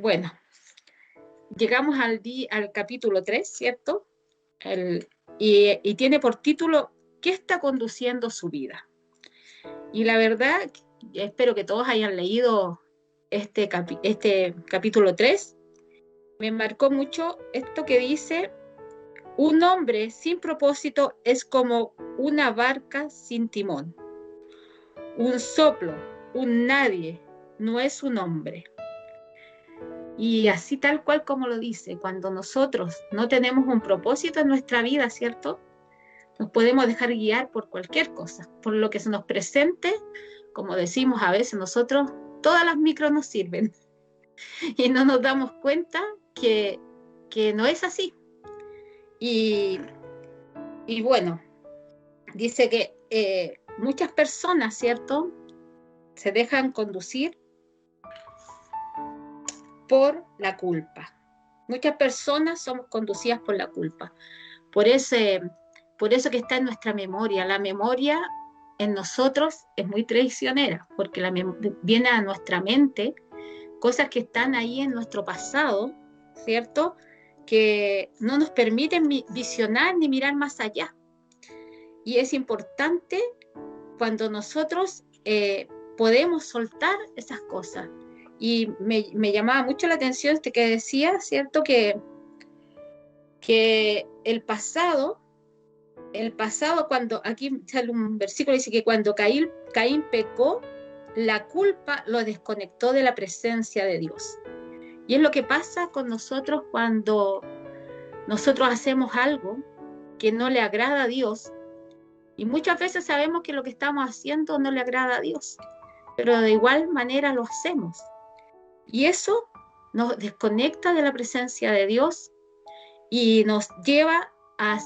Bueno, llegamos al capítulo 3, ¿cierto? Y tiene por título, ¿qué está conduciendo su vida? Y la verdad, espero que todos hayan leído este capítulo 3. Me marcó mucho esto que dice, un hombre sin propósito es como una barca sin timón. Un soplo, un nadie, no es un hombre. Y así tal cual como lo dice, cuando nosotros no tenemos un propósito en nuestra vida, ¿cierto? Nos podemos dejar guiar por cualquier cosa, por lo que se nos presente, como decimos a veces nosotros, todas las micros nos sirven y no nos damos cuenta que no es así. Y bueno, dice que muchas personas, ¿cierto?, se dejan conducir por la culpa. Muchas personas somos conducidas por la culpa, por eso que está en nuestra memoria. La memoria en nosotros es muy traicionera, porque viene a nuestra mente cosas que están ahí en nuestro pasado, ¿cierto?, que no nos permiten visionar ni mirar más allá. Y es importante cuando nosotros podemos soltar esas cosas. Y me llamaba mucho la atención este que decía, ¿cierto?, que el pasado, cuando aquí sale un versículo, dice que cuando Caín pecó, la culpa lo desconectó de la presencia de Dios. Y es lo que pasa con nosotros cuando nosotros hacemos algo que no le agrada a Dios. Y muchas veces sabemos que lo que estamos haciendo no le agrada a Dios, pero de igual manera lo hacemos. Y eso nos desconecta de la presencia de Dios y nos lleva a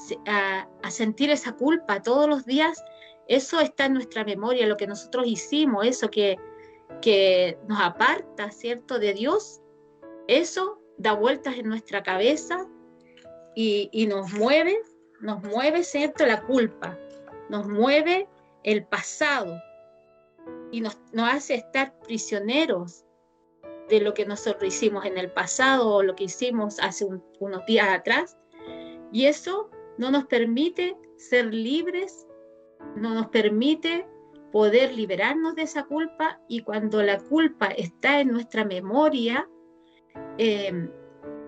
sentir esa culpa todos los días. Eso está en nuestra memoria, lo que nosotros hicimos, eso que nos aparta, ¿cierto?, de Dios. Eso da vueltas en nuestra cabeza y nos mueve, ¿cierto?, la culpa, nos mueve el pasado y nos hace estar prisioneros de lo que nosotros hicimos en el pasado o lo que hicimos hace unos días atrás. Y eso no nos permite ser libres, no nos permite poder liberarnos de esa culpa. Y cuando la culpa está en nuestra memoria,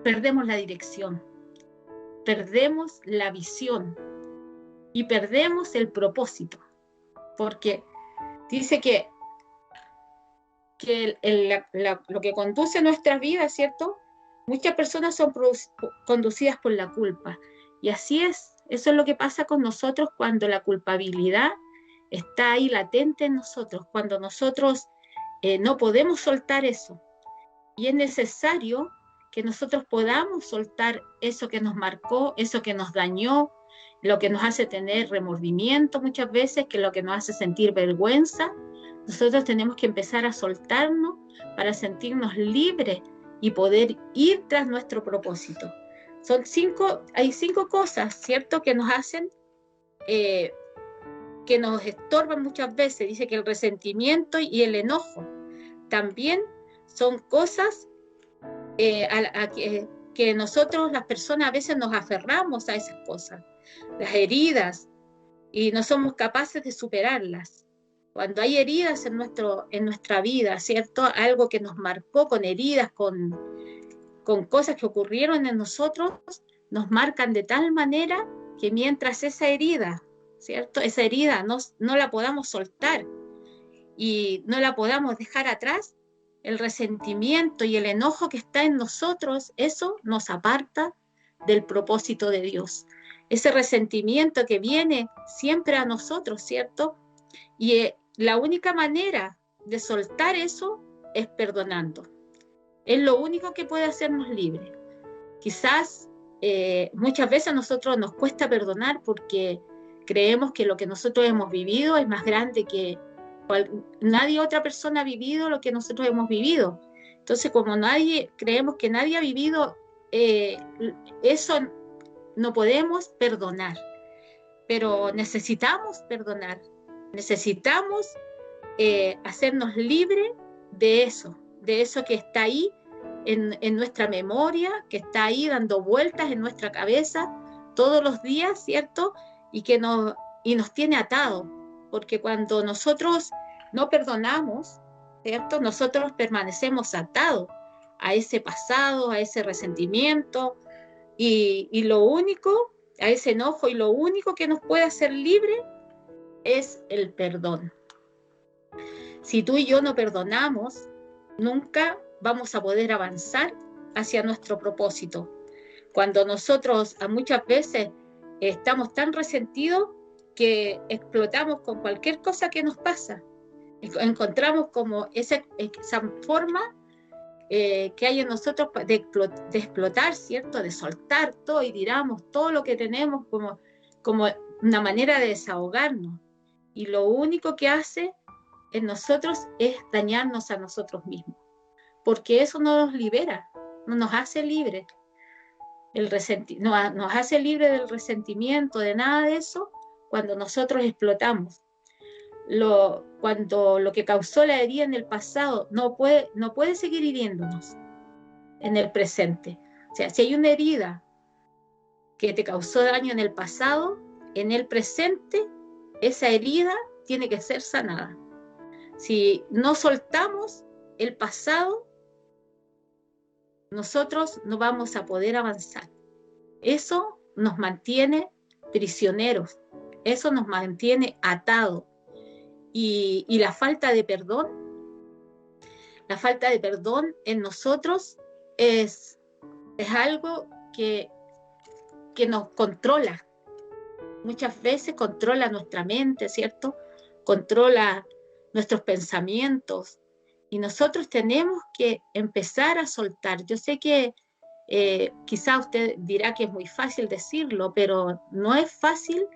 perdemos la dirección, perdemos la visión y perdemos el propósito, porque dice que lo que conduce a nuestras vidas, ¿cierto? Muchas personas son conducidas por la culpa, y así es. Eso es lo que pasa con nosotros cuando la culpabilidad está ahí latente en nosotros, cuando nosotros no podemos soltar eso. Y es necesario que nosotros podamos soltar eso que nos marcó, eso que nos dañó, lo que nos hace tener remordimiento muchas veces, que es lo que nos hace sentir vergüenza. Nosotros tenemos que empezar a soltarnos para sentirnos libres y poder ir tras nuestro propósito. Hay 5 cosas, ¿cierto?, que nos hacen, que nos estorban muchas veces. Dice que el resentimiento y el enojo también son cosas que nosotros, las personas, a veces nos aferramos a esas cosas, las heridas, y no somos capaces de superarlas. Cuando hay heridas en nuestra vida, ¿cierto?, algo que nos marcó con heridas, con cosas que ocurrieron en nosotros, nos marcan de tal manera que mientras esa herida, ¿cierto?, esa herida no la podamos soltar y no la podamos dejar atrás, el resentimiento y el enojo que está en nosotros, eso nos aparta del propósito de Dios. Ese resentimiento que viene siempre a nosotros, ¿cierto? Y la única manera de soltar eso es perdonando. Es lo único que puede hacernos libres. Quizás muchas veces a nosotros nos cuesta perdonar porque creemos que lo que nosotros hemos vivido es más grande que nadie, otra persona ha vivido lo que nosotros hemos vivido. Entonces, como creemos que nadie ha vivido eso, no podemos perdonar. Pero necesitamos perdonar, necesitamos hacernos libres de eso que está ahí en nuestra memoria, que está ahí dando vueltas en nuestra cabeza todos los días, ¿cierto? Y nos tiene atados, porque cuando nosotros no perdonamos, ¿cierto? Nosotros permanecemos atados a ese pasado, a ese resentimiento, y lo único, a ese enojo, y lo único que nos puede hacer libre es el perdón. Si tú y yo no perdonamos, nunca vamos a poder avanzar hacia nuestro propósito. Cuando nosotros muchas veces estamos tan resentidos que explotamos con cualquier cosa que nos pasa. Encontramos como esa forma que hay en nosotros de explotar, ¿cierto? De soltar todo y tiramos todo lo que tenemos como una manera de desahogarnos. Y lo único que hace en nosotros es dañarnos a nosotros mismos, porque eso no nos libera, no nos hace libres. No nos hace libre del resentimiento, de nada de eso, cuando nosotros explotamos. Cuando lo que causó la herida en el pasado no puede seguir hiriéndonos en el presente. O sea, si hay una herida que te causó daño en el pasado, en el presente, esa herida tiene que ser sanada. Si no soltamos el pasado, nosotros no vamos a poder avanzar. Eso nos mantiene prisioneros, eso nos mantiene atados. Y la falta de perdón en nosotros es algo que nos controla. Muchas veces controla nuestra mente, ¿cierto? Controla nuestros pensamientos. Y nosotros tenemos que empezar a soltar. Yo sé que quizá usted dirá que es muy fácil decirlo, pero no es fácil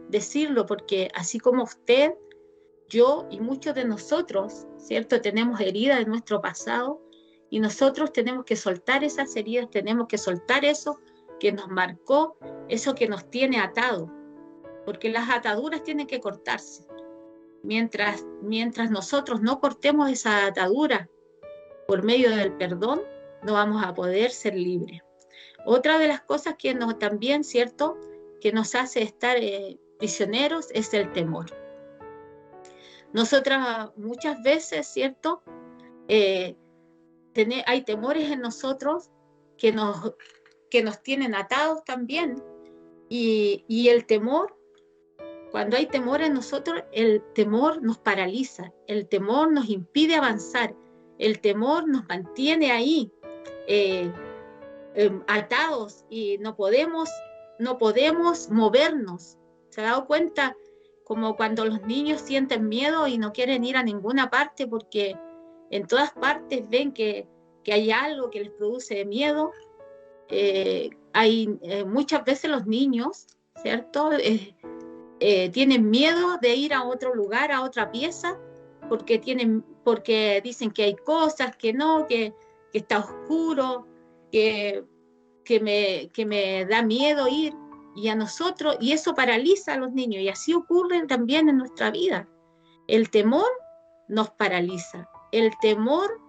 decirlo, porque así como usted, yo y muchos de nosotros, ¿cierto? Tenemos heridas de nuestro pasado y nosotros tenemos que soltar esas heridas, tenemos que soltar eso que nos marcó, eso que nos tiene atados, porque las ataduras tienen que cortarse. Mientras nosotros no cortemos esa atadura por medio del perdón, no vamos a poder ser libres. Otra de las cosas que también, ¿cierto?, que nos hace estar prisioneros es el temor. Nosotras muchas veces, ¿cierto?, hay temores en nosotros que nos tienen atados también. Y el temor, cuando hay temor en nosotros, el temor nos paraliza, el temor nos impide avanzar, el temor nos mantiene ahí, atados, y no podemos movernos. ¿Se ha dado cuenta? Como cuando los niños sienten miedo y no quieren ir a ninguna parte porque en todas partes ven que hay algo que les produce miedo. Muchas veces los niños, ¿cierto?, tienen miedo de ir a otro lugar, a otra pieza, porque dicen que hay cosas, que está oscuro, que me da miedo ir. Y eso paraliza a los niños, y así ocurre también en nuestra vida. El temor nos paraliza, el temor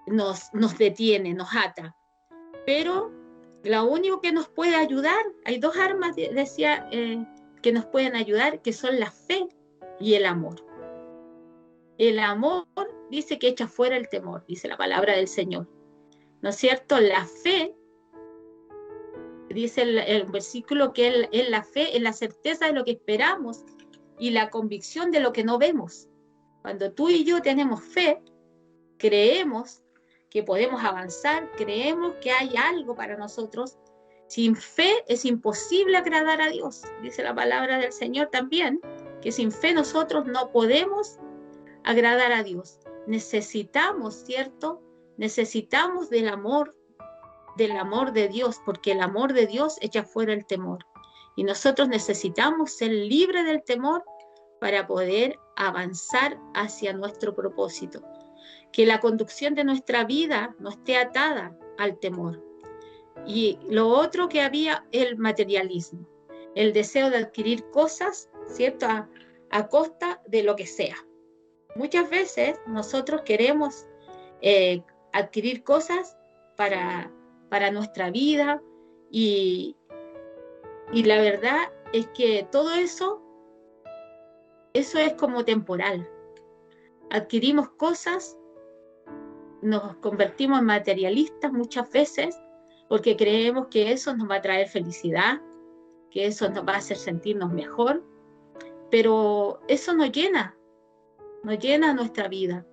nos detiene, nos ata. Pero lo único que nos puede ayudar, hay dos armas, decía, que nos pueden ayudar, que son la fe y el amor. El amor dice que echa fuera el temor, dice la palabra del Señor, ¿no es cierto? La fe, dice el versículo, que es la fe, es la certeza de lo que esperamos y la convicción de lo que no vemos. Cuando tú y yo tenemos fe, creemos que podemos avanzar, creemos que hay algo para nosotros. Sin fe es imposible agradar a Dios, dice la palabra del Señor también, que sin fe nosotros no podemos agradar a Dios. Necesitamos, ¿cierto? Necesitamos del amor de Dios, porque el amor de Dios echa fuera el temor. Y nosotros necesitamos ser libres del temor para poder avanzar hacia nuestro propósito. Que la conducción de nuestra vida no esté atada al temor. Y lo otro que había, el materialismo, el deseo de adquirir cosas, ¿cierto?, a costa de lo que sea. Muchas veces nosotros queremos adquirir cosas para nuestra vida, y la verdad es que todo eso es como temporal. Adquirimos cosas, nos convertimos en materialistas muchas veces porque creemos que eso nos va a traer felicidad, que eso nos va a hacer sentirnos mejor, pero eso no llena nuestra vida,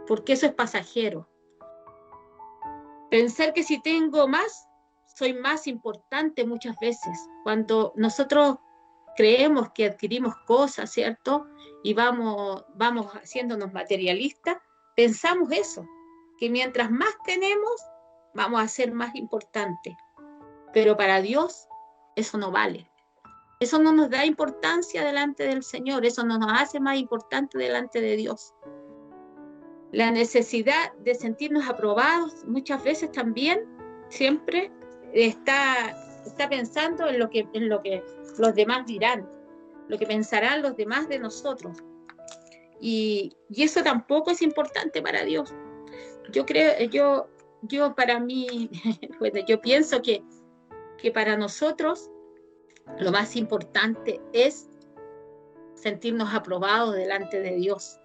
porque eso es pasajero. Pensar que si tengo más, soy más importante muchas veces. Cuando nosotros creemos que adquirimos cosas, ¿cierto? Y vamos haciéndonos materialistas, pensamos eso, que mientras más tenemos, vamos a ser más importantes. Pero para Dios eso no vale. Eso no nos da importancia delante del Señor, eso no nos hace más importantes delante de Dios. La necesidad de sentirnos aprobados muchas veces también, siempre está pensando en lo que los demás dirán, lo que pensarán los demás de nosotros. Y eso tampoco es importante para Dios. Yo creo, yo para mí, bueno, yo pienso que para nosotros lo más importante es sentirnos aprobados delante de Dios.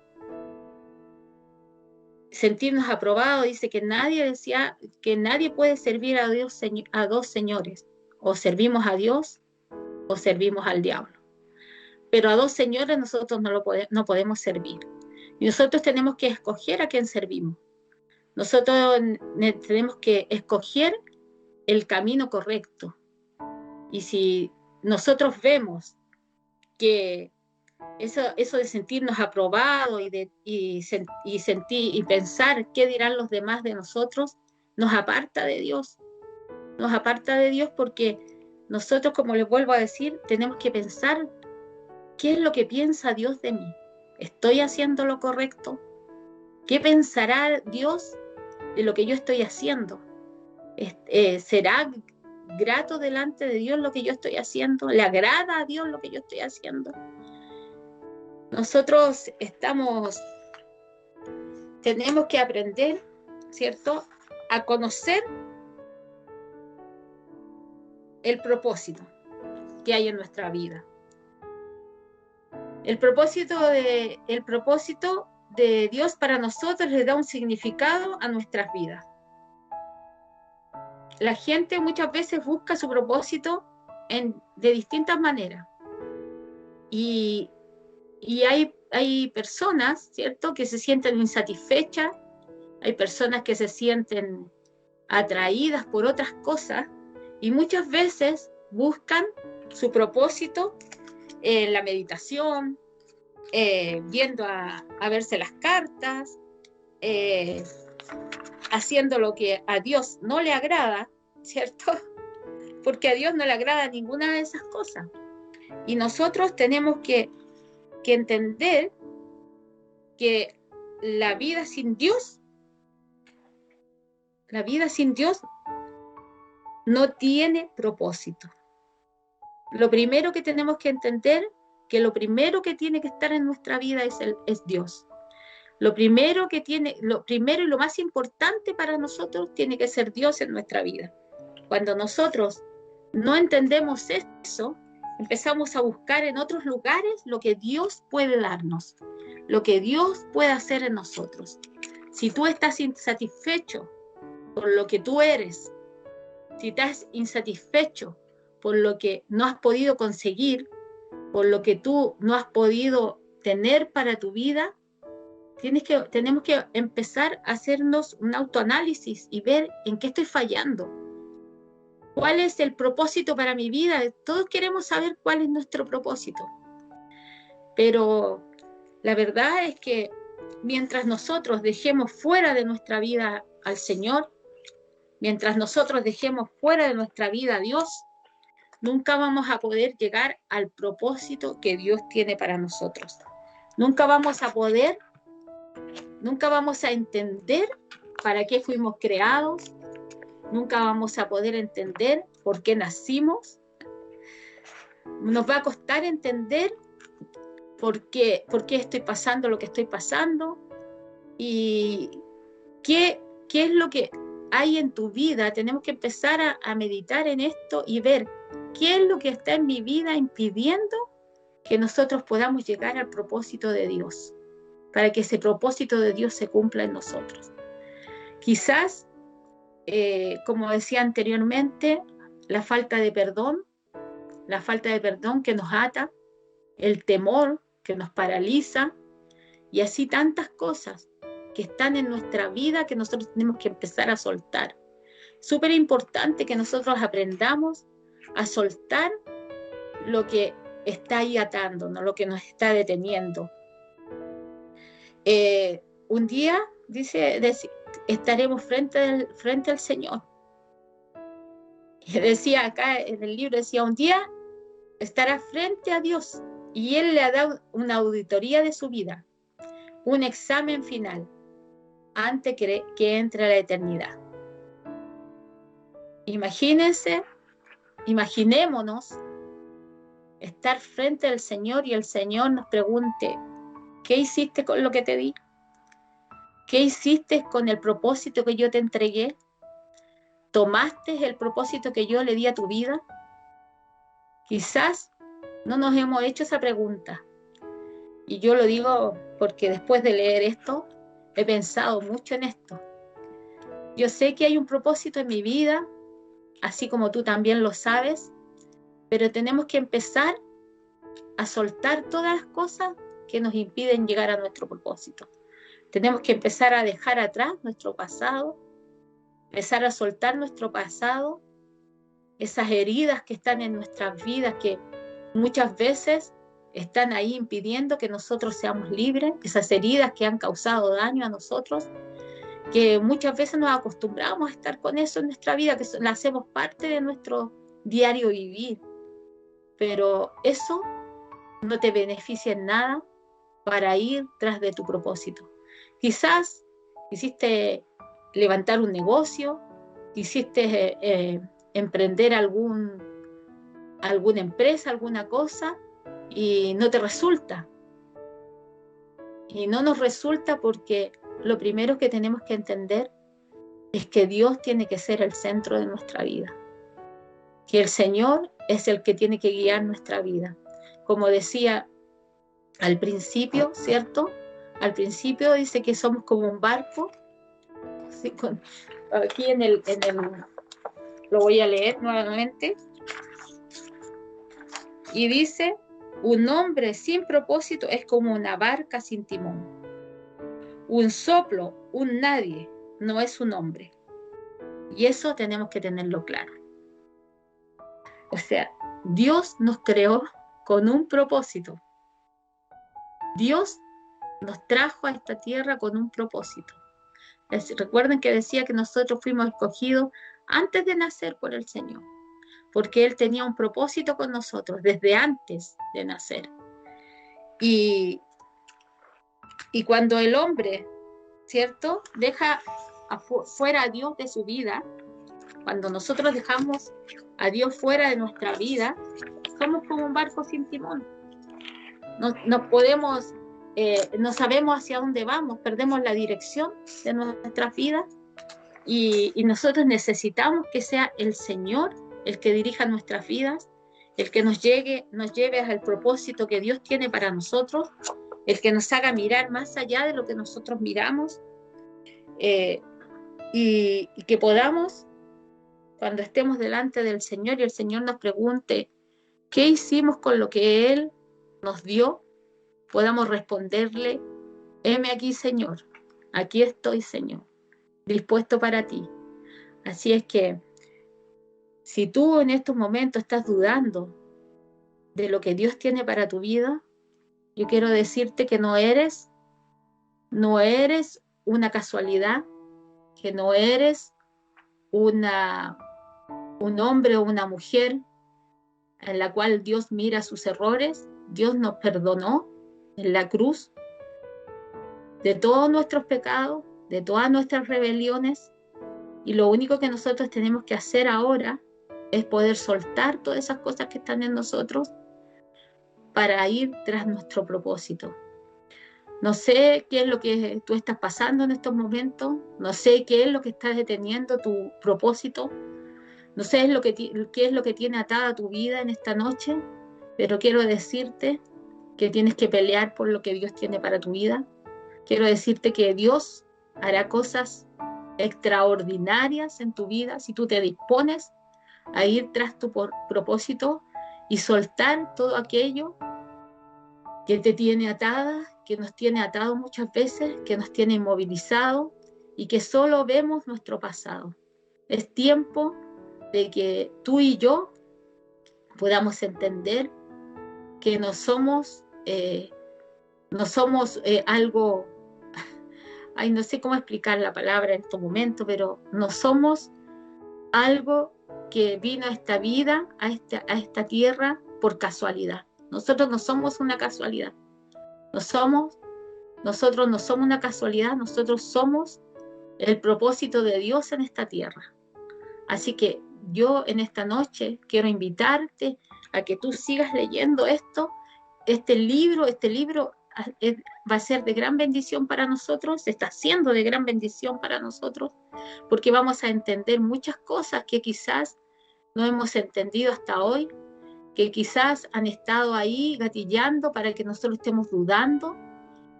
Sentirnos aprobados, dice que nadie puede servir a Dios, a dos señores. O servimos a Dios o servimos al diablo. Pero a dos señores nosotros no podemos servir. Y nosotros tenemos que escoger a quién servimos. Nosotros tenemos que escoger el camino correcto. Y si nosotros vemos que eso de sentirnos aprobados y pensar qué dirán los demás de nosotros, nos aparta de Dios. Nos aparta de Dios porque nosotros, como les vuelvo a decir, tenemos que pensar qué es lo que piensa Dios de mí. ¿Estoy haciendo lo correcto? ¿Qué pensará Dios de lo que yo estoy haciendo? ¿Será grato delante de Dios lo que yo estoy haciendo? ¿Le agrada a Dios lo que yo estoy haciendo? Nosotros tenemos que aprender, ¿cierto?, a conocer el propósito que hay en nuestra vida. El propósito de Dios para nosotros le da un significado a nuestras vidas. La gente muchas veces busca su propósito de distintas maneras. Y hay personas, ¿cierto?, que se sienten insatisfechas, hay personas que se sienten atraídas por otras cosas y muchas veces buscan su propósito en la meditación, viendo a verse las cartas, haciendo lo que a Dios no le agrada, ¿cierto? Porque a Dios no le agrada ninguna de esas cosas. Y nosotros tenemos que entender que la vida sin Dios no tiene propósito. Lo primero que tenemos que entender, que lo primero que tiene que estar en nuestra vida es Dios. Lo primero y lo más importante para nosotros tiene que ser Dios en nuestra vida. Cuando nosotros no entendemos eso, empezamos a buscar en otros lugares lo que Dios puede darnos, lo que Dios puede hacer en nosotros. Si tú estás insatisfecho por lo que tú eres, si estás insatisfecho por lo que no has podido conseguir, por lo que tú no has podido tener para tu vida, tenemos que empezar a hacernos un autoanálisis y ver en qué estoy fallando. ¿Cuál es el propósito para mi vida? Todos queremos saber cuál es nuestro propósito. Pero la verdad es que mientras nosotros dejemos fuera de nuestra vida al Señor, mientras nosotros dejemos fuera de nuestra vida a Dios, nunca vamos a poder llegar al propósito que Dios tiene para nosotros. Nunca vamos a entender para qué fuimos creados, nunca vamos a poder entender por qué nacimos. Nos va a costar entender por qué estoy pasando lo que estoy pasando y qué es lo que hay en tu vida, tenemos que empezar a meditar en esto y ver qué es lo que está en mi vida impidiendo que nosotros podamos llegar al propósito de Dios, para que ese propósito de Dios se cumpla en nosotros. Quizás, como decía anteriormente, la falta de perdón que nos ata, el temor que nos paraliza, y así tantas cosas que están en nuestra vida que nosotros tenemos que empezar a soltar. Súper importante que nosotros aprendamos a soltar lo que está ahí atándonos, lo que nos está deteniendo. Un día, dice, estaremos frente al Señor. Decía acá en el libro, decía, un día estará frente a Dios y Él le ha dado una auditoría de su vida, un examen final, antes que entre a la eternidad. Imaginémonos estar frente al Señor y el Señor nos pregunte, ¿qué hiciste con lo que te di? ¿Qué hiciste con el propósito que yo te entregué? ¿Tomaste el propósito que yo le di a tu vida? Quizás no nos hemos hecho esa pregunta. Y yo lo digo porque después de leer esto, he pensado mucho en esto. Yo sé que hay un propósito en mi vida, así como tú también lo sabes, pero tenemos que empezar a soltar todas las cosas que nos impiden llegar a nuestro propósito. Tenemos que empezar a dejar atrás nuestro pasado, empezar a soltar nuestro pasado, esas heridas que están en nuestras vidas que muchas veces están ahí impidiendo que nosotros seamos libres, esas heridas que han causado daño a nosotros, que muchas veces nos acostumbramos a estar con eso en nuestra vida, que la hacemos parte de nuestro diario vivir, pero eso no te beneficia en nada para ir tras de tu propósito. Quizás quisiste levantar un negocio, quisiste emprender alguna empresa, alguna cosa, y no te resulta. Y no nos resulta porque lo primero que tenemos que entender es que Dios tiene que ser el centro de nuestra vida, que el Señor es el que tiene que guiar nuestra vida. Como decía al principio, ¿cierto? Al principio dice que somos como un barco. ¿Sí? Aquí lo voy a leer nuevamente. Y dice, un hombre sin propósito es como una barca sin timón. Un soplo, un nadie, no es un hombre. Y eso tenemos que tenerlo claro. O sea, Dios nos creó con un propósito. Dios nos trajo a esta tierra con un propósito. Recuerden que decía que nosotros fuimos escogidos antes de nacer por el Señor, porque Él tenía un propósito con nosotros desde antes de nacer. Y cuando el hombre, ¿cierto?, deja fuera a Dios de su vida, cuando nosotros dejamos a Dios fuera de nuestra vida, somos como un barco sin timón. No sabemos hacia dónde vamos, perdemos la dirección de nuestras vidas y nosotros necesitamos que sea el Señor el que dirija nuestras vidas, el que nos lleve al propósito que Dios tiene para nosotros, el que nos haga mirar más allá de lo que nosotros miramos, y que podamos, cuando estemos delante del Señor y el Señor nos pregunte qué hicimos con lo que Él nos dio, podamos responderle, heme aquí, Señor, aquí estoy, Señor, dispuesto para ti. Así es que si tú en estos momentos estás dudando de lo que Dios tiene para tu vida, yo quiero decirte que no eres una casualidad, que no eres un hombre o una mujer en la cual Dios mira sus errores. Dios nos perdonó en la cruz de todos nuestros pecados, de todas nuestras rebeliones, y lo único que nosotros tenemos que hacer ahora es poder soltar todas esas cosas que están en nosotros para ir tras nuestro propósito. No sé qué es lo que tú estás pasando en estos momentos, no sé qué es lo que está deteniendo tu propósito, no sé qué es lo que tiene atada tu vida en esta noche, pero quiero decirte que tienes que pelear por lo que Dios tiene para tu vida. Quiero decirte que Dios hará cosas extraordinarias en tu vida si tú te dispones a ir tras tu propósito y soltar todo aquello que te tiene atada, que nos tiene atado muchas veces, que nos tiene inmovilizado y que solo vemos nuestro pasado. Es tiempo de que tú y yo podamos entender que no somos algo, ay, no sé cómo explicar la palabra en este momento, pero no somos algo que vino a esta vida, a esta tierra por casualidad. Nosotros no somos una casualidad. No somos, nosotros no somos una casualidad, nosotros somos el propósito de Dios en esta tierra. Así que yo en esta noche quiero invitarte a que tú sigas leyendo este libro va a ser de gran bendición para nosotros, está siendo de gran bendición para nosotros, porque vamos a entender muchas cosas que quizás no hemos entendido hasta hoy, que quizás han estado ahí gatillando para que nosotros estemos dudando.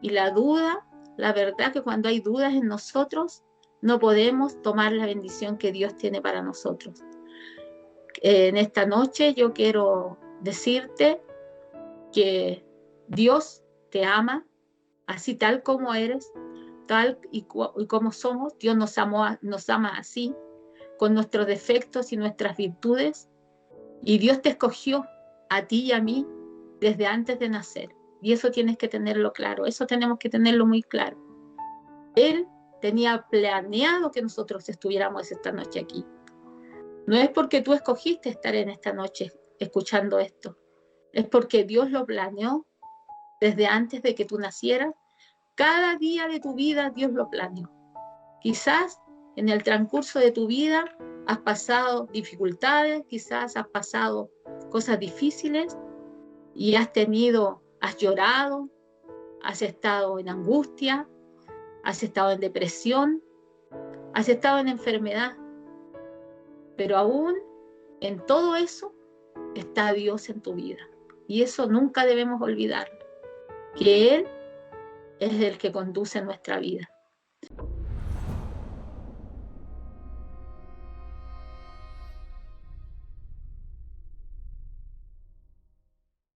Y la duda, la verdad que cuando hay dudas en nosotros, no podemos tomar la bendición que Dios tiene para nosotros. En esta noche yo quiero decirte que Dios te ama, así tal como eres, tal y como somos. Dios nos ama así, con nuestros defectos y nuestras virtudes. Y Dios te escogió a ti y a mí desde antes de nacer. Y eso tienes que tenerlo claro, eso tenemos que tenerlo muy claro. Él tenía planeado que nosotros estuviéramos esta noche aquí. No es porque tú escogiste estar en esta noche escuchando esto, es porque Dios lo planeó desde antes de que tú nacieras. Cada día de tu vida Dios lo planeó. Quizás en el transcurso de tu vida has pasado dificultades, quizás has pasado cosas difíciles y has llorado, has estado en angustia, has estado en depresión, has estado en enfermedad, pero aún en todo eso está Dios en tu vida. Y eso nunca debemos olvidar, que Él es el que conduce nuestra vida.